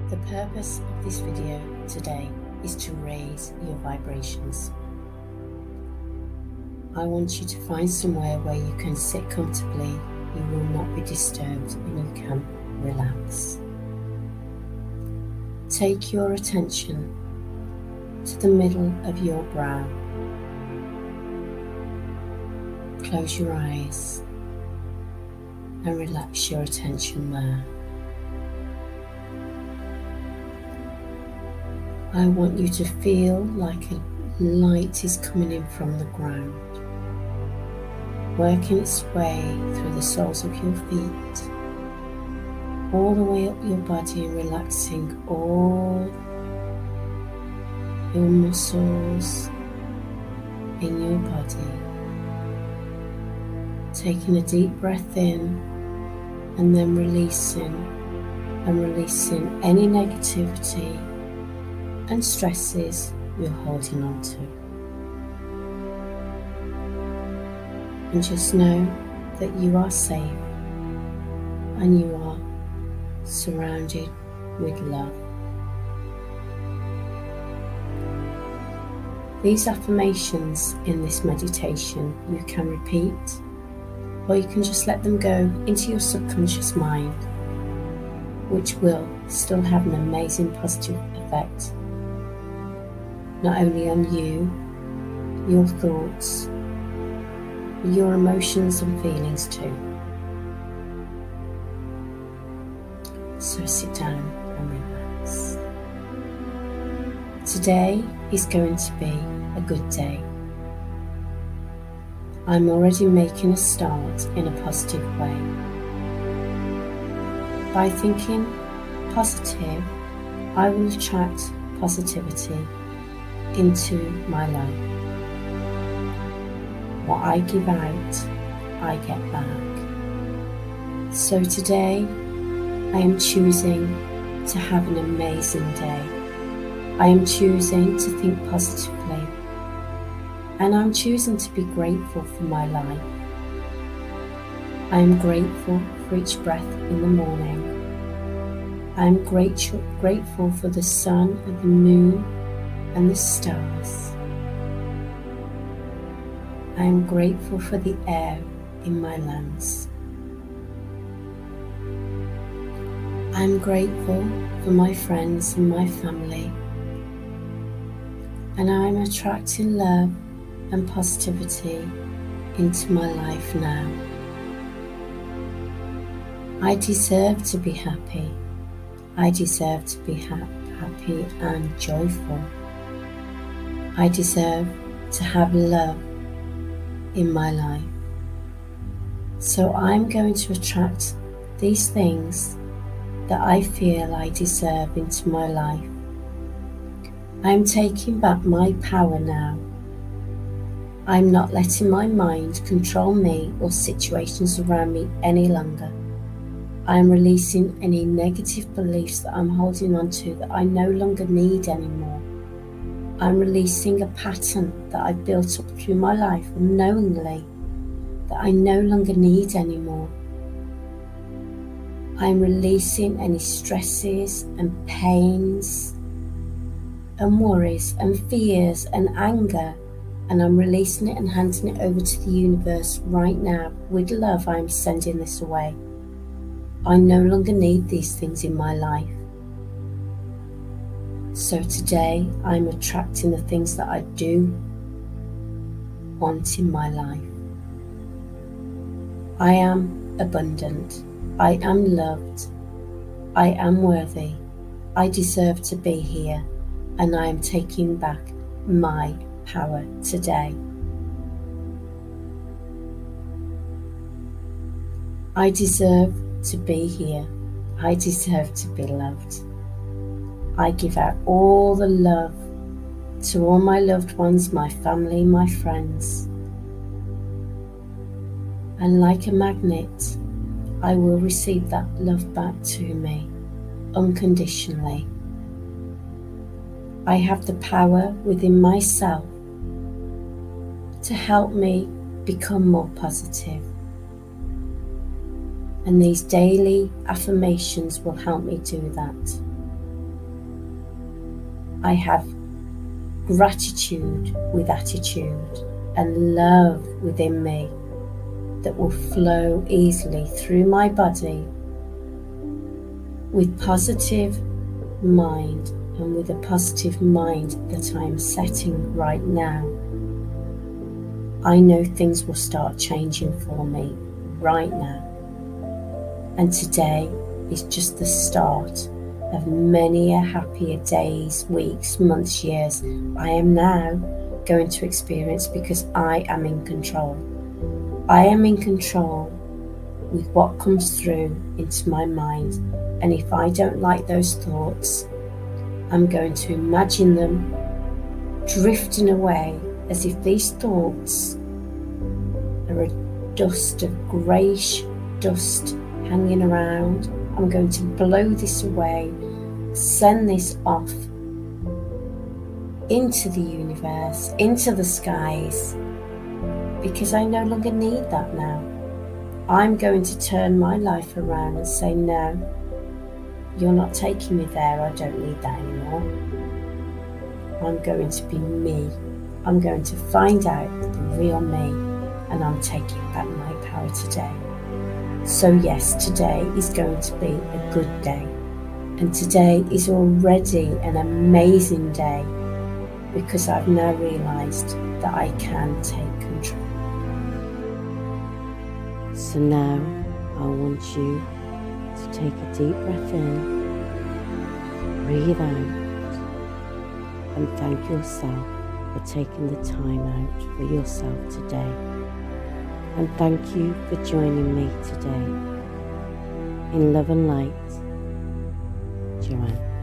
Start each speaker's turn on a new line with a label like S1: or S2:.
S1: The purpose of this video today is to raise your vibrations. I want you to find somewhere where you can sit comfortably, you will not be disturbed, and you can relax. Take your attention to the middle of your brow. Close your eyes and relax your attention there. I want you to feel like a light is coming in from the ground, working its way through the soles of your feet, all the way up your body, and relaxing all your muscles in your body. Taking a deep breath in and then releasing any negativity and stresses you're holding on to. And just know that you are safe and you are surrounded with love. These affirmations in this meditation you can repeat, or you can just let them go into your subconscious mind, which will still have an amazing positive effect, not only on you, your thoughts, but your emotions and feelings too. So sit down and relax. Today is going to be a good day. I'm already making a start in a positive way. By thinking positive, I will attract positivity into my life. What I give out, I get back. So today, I am choosing to have an amazing day. I am choosing to think positively. And I'm choosing to be grateful for my life. I am grateful for each breath in the morning. I am grateful for the sun and the moon and the stars. I am grateful for the air in my lungs. I am grateful for my friends and my family. And I am attracting love and positivity into my life now. I deserve to be happy. I deserve to be happy and joyful. I deserve to have love in my life. So I'm going to attract these things that I feel I deserve into my life. I'm taking back my power now. I'm not letting my mind control me or situations around me any longer. I'm releasing any negative beliefs that I'm holding on to that I no longer need anymore. I'm releasing a pattern that I built up through my life unknowingly that I no longer need anymore. I'm releasing any stresses and pains and worries and fears and anger, and I'm releasing it and handing it over to the universe right now. With love, I'm sending this away. I no longer need these things in my life. So today, I'm attracting the things that I do want in my life. I am abundant. I am loved. I am worthy. I deserve to be here, and I am taking back my power today. I deserve to be here. I deserve to be loved. I give out all the love to all my loved ones, my family, my friends. And like a magnet, I will receive that love back to me unconditionally. I have the power within myself to help me become more positive. And these daily affirmations will help me do that. I have gratitude with attitude and love within me that will flow easily through my body with positive mind, and with a positive mind that I am setting right now, I know things will start changing for me right now. And today is just the start of many a happier days, weeks, months, years I am now going to experience, because I am in control. I am in control with what comes through into my mind. And if I don't like those thoughts, I'm going to imagine them drifting away as if these thoughts are a dust of greyish dust hanging around. I'm going to blow this away, send this off into the universe, into the skies, because I no longer need that now. I'm going to turn my life around and say, no, you're not taking me there. I don't need that anymore. I'm going to be me. I'm going to find out the real me, and I'm taking back my power today. So yes, today is going to be a good day. And today is already an amazing day, because I've now realised that I can take control. So now I want you to take a deep breath in, breathe out, and thank yourself for taking the time out for yourself today. And thank you for joining me today. In love and light, Joanne.